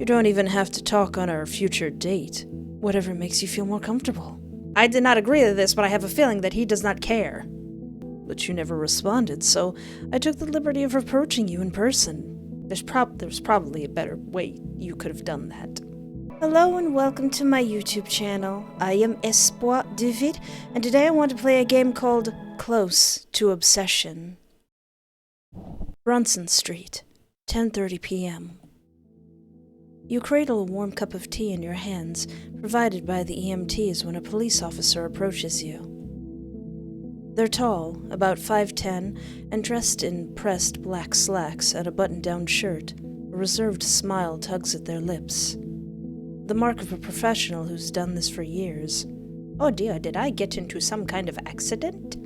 You don't even have to talk on our future date. Whatever makes you feel more comfortable. I did not agree to this, but I have a feeling that he does not care. But you never responded, so I took the liberty of approaching you in person. There's probably a better way you could have done that. Hello and welcome to my YouTube channel. I am Espoir David, and today I want to play a game called Close to Obsession. Bronson Street, 10:30 p.m. You cradle a warm cup of tea in your hands, provided by the EMTs when a police officer approaches you. They're tall, about 5'10", and dressed in pressed black slacks and a button-down shirt. A reserved smile tugs at their lips. The mark of a professional who's done this for years. Oh dear, did I get into some kind of accident?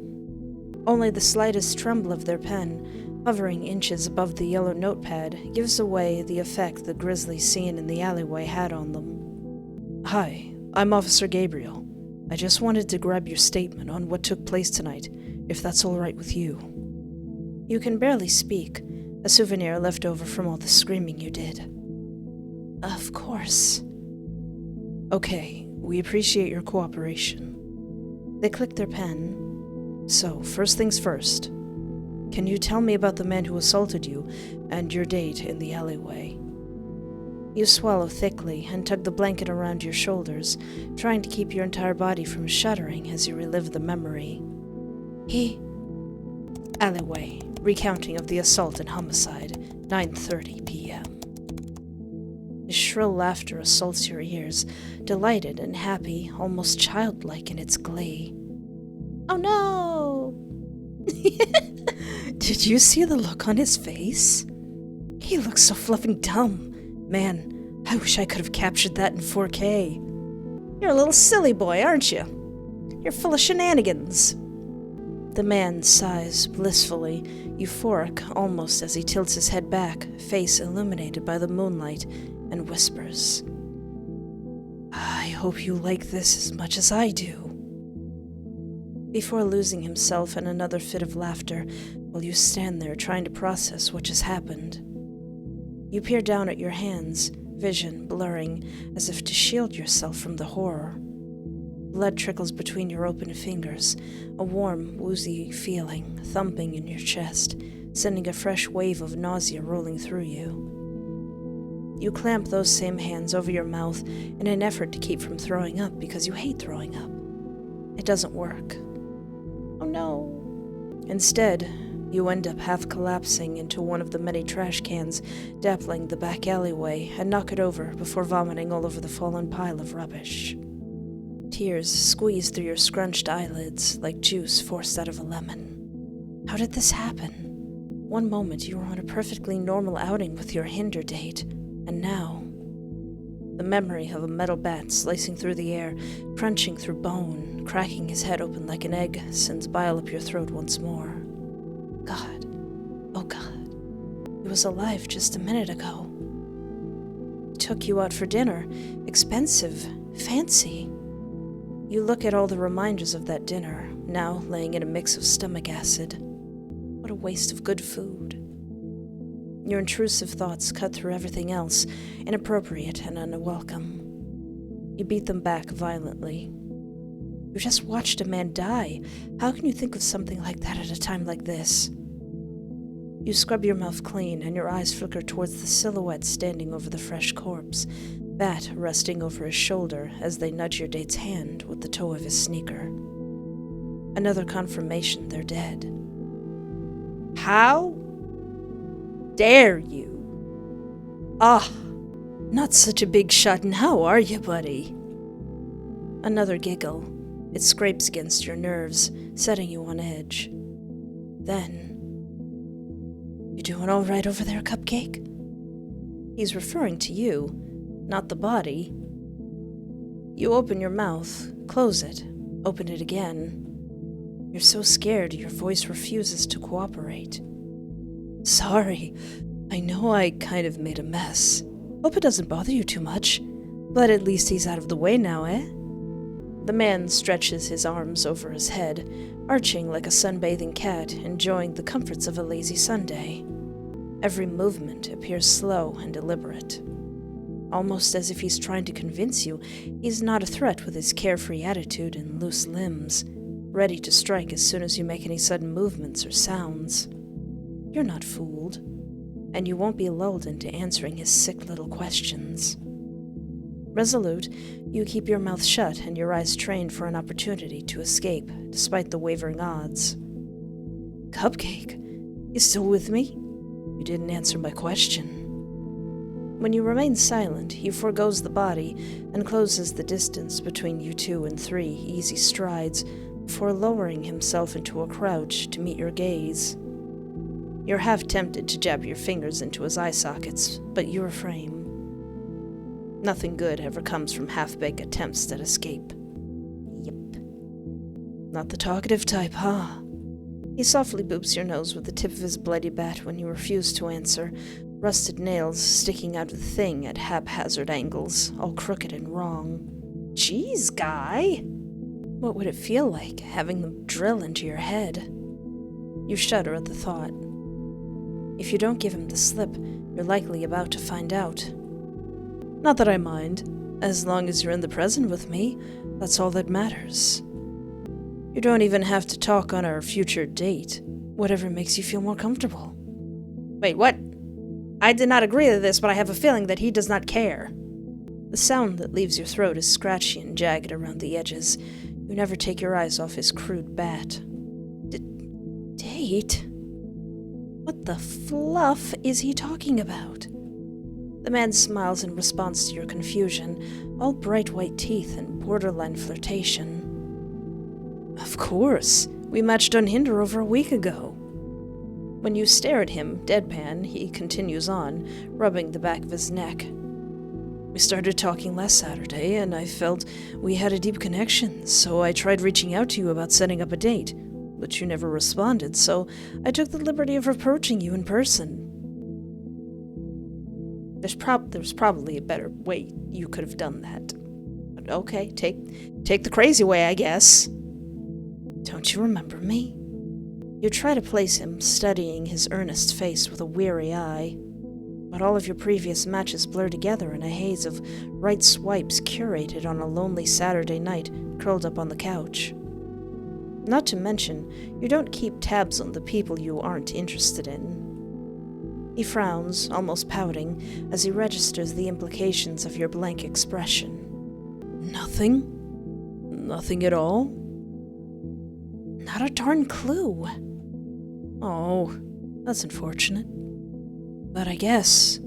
Only the slightest tremble of their pen, hovering inches above the yellow notepad, gives away the effect the grisly scene in the alleyway had on them. Hi, I'm Officer Gabriel. I just wanted to grab your statement on what took place tonight, if that's all right with you. You can barely speak, a souvenir left over from all the screaming you did. Of course. Okay, we appreciate your cooperation. They click their pen. So, first things first. Can you tell me about the man who assaulted you and your date in the alleyway? You swallow thickly and tug the blanket around your shoulders, trying to keep your entire body from shuddering as you relive the memory. Alleyway, recounting of the assault and homicide, 9:30 p.m. His shrill laughter assaults your ears, delighted and happy, almost childlike in its glee. Oh no! Did you see the look on his face? He looks so fluffing dumb. Man, I wish I could have captured that in 4K. You're a little silly boy, aren't you? You're full of shenanigans. The man sighs blissfully, euphoric almost as he tilts his head back, face illuminated by the moonlight, and whispers, I hope you like this as much as I do. Before losing himself in another fit of laughter, while you stand there trying to process what just happened. You peer down at your hands, vision blurring, as if to shield yourself from the horror. Blood trickles between your open fingers, a warm, woozy feeling thumping in your chest, sending a fresh wave of nausea rolling through you. You clamp those same hands over your mouth in an effort to keep from throwing up because you hate throwing up. It doesn't work. Oh no. Instead, you end up half collapsing into one of the many trash cans dappling the back alleyway and knock it over before vomiting all over the fallen pile of rubbish. Tears squeeze through your scrunched eyelids like juice forced out of a lemon. How did this happen? One moment you were on a perfectly normal outing with your Hinder date, and now... The memory of a metal bat slicing through the air, crunching through bone, cracking his head open like an egg, sends bile up your throat once more. God. Oh God. He was alive just a minute ago. He took you out for dinner. Expensive. Fancy. You look at all the reminders of that dinner, now laying in a mix of stomach acid. What a waste of good food. Your intrusive thoughts cut through everything else, inappropriate and unwelcome. You beat them back violently. You just watched a man die. How can you think of something like that at a time like this? You scrub your mouth clean, and your eyes flicker towards the silhouette standing over the fresh corpse, bat resting over his shoulder as they nudge your date's hand with the toe of his sneaker. Another confirmation they're dead. How dare you? Ah, not such a big shot now, are you, buddy? Another giggle. It scrapes against your nerves, setting you on edge. Then, you doing all right over there, Cupcake? He's referring to you, not the body. You open your mouth, close it, open it again. You're so scared your voice refuses to cooperate. Sorry, I know I kind of made a mess. Hope it doesn't bother you too much. But at least he's out of the way now, eh? The man stretches his arms over his head, arching like a sunbathing cat, enjoying the comforts of a lazy Sunday. Every movement appears slow and deliberate. almost as if he's trying to convince you he's not a threat with his carefree attitude and loose limbs, ready to strike as soon as you make any sudden movements or sounds. You're not fooled, and you won't be lulled into answering his sick little questions. Resolute, you keep your mouth shut and your eyes trained for an opportunity to escape, despite the wavering odds. Cupcake, you still with me? You didn't answer my question. When you remain silent, he forgoes the body and closes the distance between you 2 and 3 easy strides before lowering himself into a crouch to meet your gaze. You're half tempted to jab your fingers into his eye sockets, but you refrain. Nothing good ever comes from half-baked attempts at escape. Yep. Not the talkative type, huh? He softly boops your nose with the tip of his bloody bat when you refuse to answer, rusted nails sticking out of the thing at haphazard angles, all crooked and wrong. Jeez, guy! What would it feel like, having them drill into your head? You shudder at the thought. If you don't give him the slip, you're likely about to find out. Not that I mind. As long as you're in the present with me, that's all that matters. You don't even have to talk on our future date. Whatever makes you feel more comfortable. Wait, what? I did not agree to this, but I have a feeling that he does not care. The sound that leaves your throat is scratchy and jagged around the edges. You never take your eyes off his crude bat. Date? What the fluff is he talking about? The man smiles in response to your confusion, all bright white teeth and borderline flirtation. Of course, we matched on Hinder over a week ago. When you stare at him, deadpan, he continues on, rubbing the back of his neck. We started talking last Saturday, and I felt we had a deep connection, so I tried reaching out to you about setting up a date, but you never responded, so I took the liberty of approaching you in person. There's probably a better way you could have done that. But okay, take the crazy way, I guess. Don't you remember me? You try to place him, studying his earnest face with a weary eye. But all of your previous matches blur together in a haze of right swipes curated on a lonely Saturday night, curled up on the couch. Not to mention, you don't keep tabs on the people you aren't interested in. He frowns, almost pouting, as he registers the implications of your blank expression. Nothing? Nothing at all? Not a darn clue. Oh, that's unfortunate. But I guess...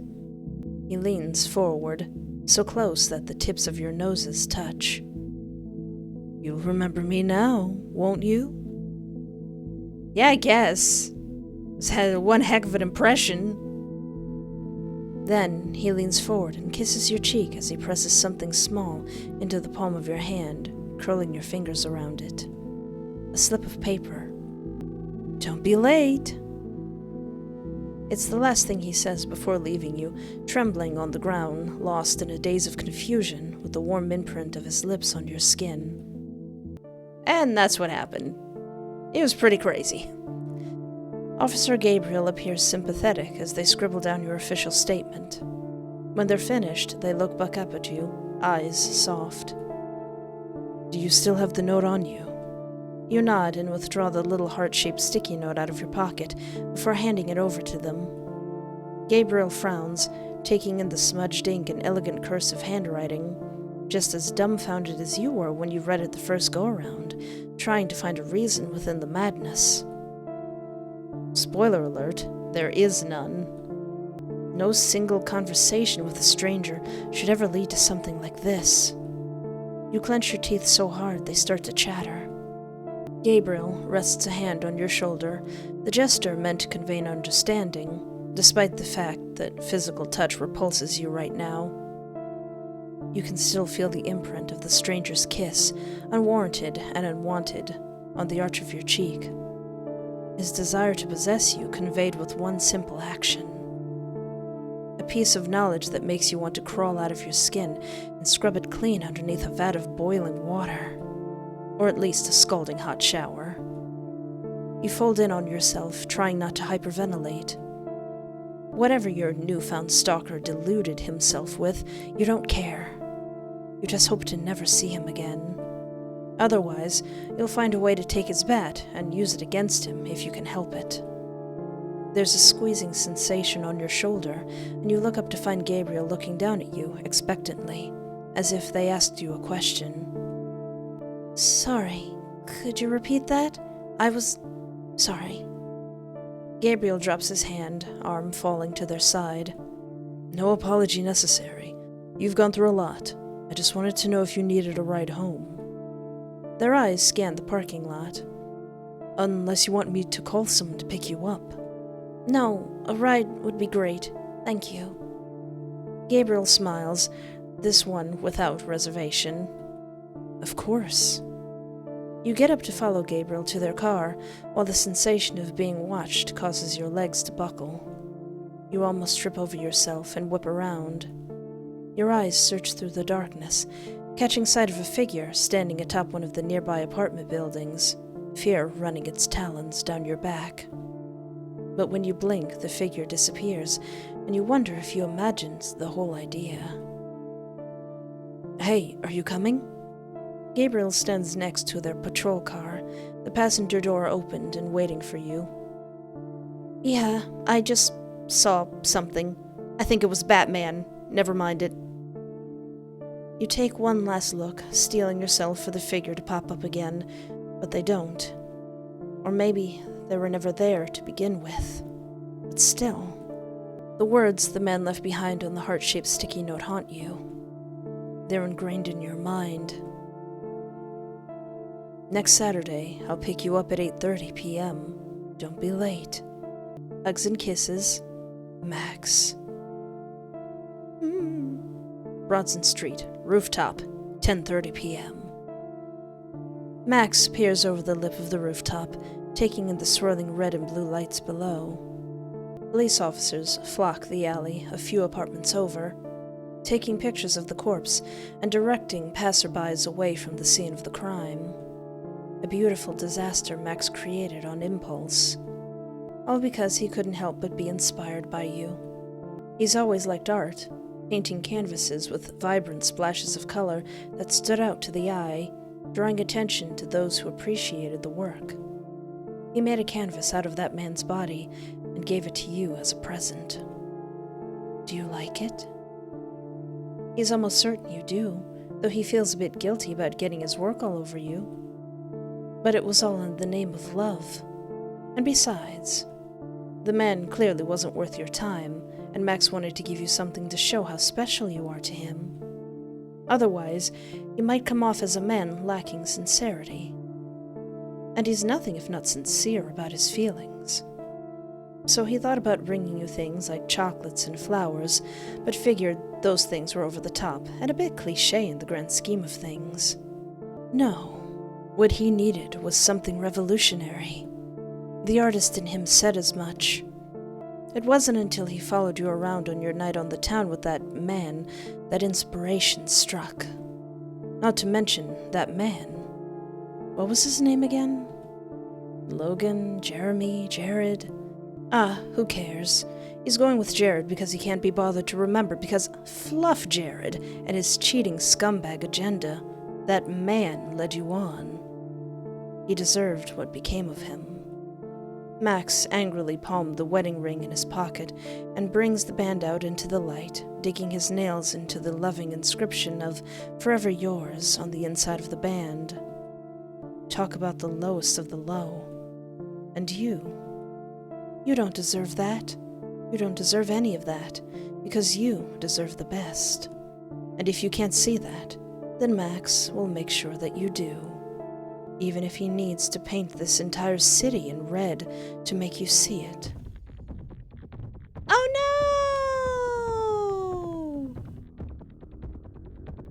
He leans forward, so close that the tips of your noses touch. You'll remember me now, won't you? Yeah, I guess. It's had one heck of an impression. Then he leans forward and kisses your cheek as he presses something small into the palm of your hand, curling your fingers around it. A slip of paper. Don't be late. It's the last thing he says before leaving you, trembling on the ground, lost in a daze of confusion with the warm imprint of his lips on your skin. And that's what happened. It was pretty crazy. Officer Gabriel appears sympathetic as they scribble down your official statement. When they're finished, they look back up at you, eyes soft. Do you still have the note on you? You nod and withdraw the little heart-shaped sticky note out of your pocket before handing it over to them. Gabriel frowns, taking in the smudged ink and elegant cursive handwriting, just as dumbfounded as you were when you read it the first go-around, trying to find a reason within the madness. Spoiler alert, there is none. No single conversation with a stranger should ever lead to something like this. You clench your teeth so hard they start to chatter. Gabriel rests a hand on your shoulder, the gesture meant to convey an understanding, despite the fact that physical touch repulses you right now. You can still feel the imprint of the stranger's kiss, unwarranted and unwanted, on the arch of your cheek. His desire to possess you conveyed with one simple action. A piece of knowledge that makes you want to crawl out of your skin and scrub it clean underneath a vat of boiling water. Or at least a scalding hot shower. You fold in on yourself, trying not to hyperventilate. Whatever your newfound stalker deluded himself with, you don't care. You just hope to never see him again. Otherwise, you'll find a way to take his bat and use it against him if you can help it. There's a squeezing sensation on your shoulder, and you look up to find Gabriel looking down at you expectantly, as if they asked you a question. Sorry, could you repeat that? Sorry. Gabriel drops his hand, arm falling to their side. No apology necessary. You've gone through a lot. I just wanted to know if you needed a ride home. Their eyes scan the parking lot. Unless you want me to call someone to pick you up. No, a ride would be great. Thank you. Gabriel smiles, this one without reservation. Of course. You get up to follow Gabriel to their car, while the sensation of being watched causes your legs to buckle. You almost trip over yourself and whip around. Your eyes search through the darkness, catching sight of a figure standing atop one of the nearby apartment buildings, fear running its talons down your back. But when you blink, the figure disappears, and you wonder if you imagined the whole idea. Hey, are you coming? Gabriel stands next to their patrol car, the passenger door opened and waiting for you. Yeah, I just saw something. I think it was Batman. Never mind it. You take one last look, steeling yourself for the figure to pop up again, but they don't. Or maybe they were never there to begin with. But still, the words the man left behind on the heart-shaped sticky note haunt you. They're ingrained in your mind. Next Saturday, I'll pick you up at 8:30 p.m. Don't be late. Hugs and kisses, Max. Bronson Street, rooftop, 10:30 p.m. Max peers over the lip of the rooftop, taking in the swirling red and blue lights below. Police officers flock the alley a few apartments over, taking pictures of the corpse and directing passerbys away from the scene of the crime. A beautiful disaster Max created on impulse. All because he couldn't help but be inspired by you. He's always liked art, painting canvases with vibrant splashes of color that stood out to the eye, drawing attention to those who appreciated the work. He made a canvas out of that man's body and gave it to you as a present. Do you like it? He's almost certain you do, though he feels a bit guilty about getting his work all over you. But it was all in the name of love. And besides, the man clearly wasn't worth your time, and Max wanted to give you something to show how special you are to him. Otherwise, he might come off as a man lacking sincerity. And he's nothing if not sincere about his feelings. So he thought about bringing you things like chocolates and flowers, but figured those things were over the top and a bit cliché in the grand scheme of things. No. What he needed was something revolutionary. The artist in him said as much. It wasn't until he followed you around on your night on the town with that man that inspiration struck. Not to mention that man. What was his name again? Logan, Jeremy, Jared? Who cares? He's going with Jared because he can't be bothered to remember, because fluff Jared and his cheating scumbag agenda. That man led you on. He deserved what became of him. Max angrily palmed the wedding ring in his pocket and brings the band out into the light, digging his nails into the loving inscription of "Forever Yours" on the inside of the band. Talk about the lowest of the low. And you don't deserve that. You don't deserve any of that, because you deserve the best. And if you can't see that, then Max will make sure that you do. Even if he needs to paint this entire city in red to make you see it. Oh no!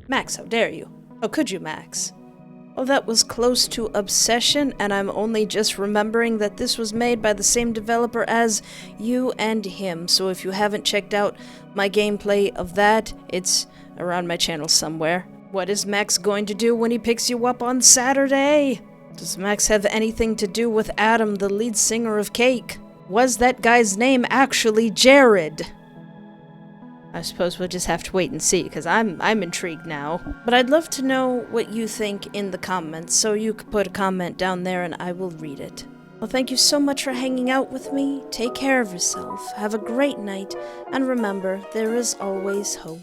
Max, how dare you? How could you, Max? Oh, that was close to obsession, and I'm only just remembering that this was made by the same developer as you and him, so if you haven't checked out my gameplay of that, it's around my channel somewhere. What is Max going to do when he picks you up on Saturday? Does Max have anything to do with Adam, the lead singer of Cake? Was that guy's name actually Jared? I suppose we'll just have to wait and see, because I'm intrigued now. But I'd love to know what you think in the comments, so you could put a comment down there and I will read it. Well, thank you so much for hanging out with me. Take care of yourself, have a great night, and remember, there is always hope.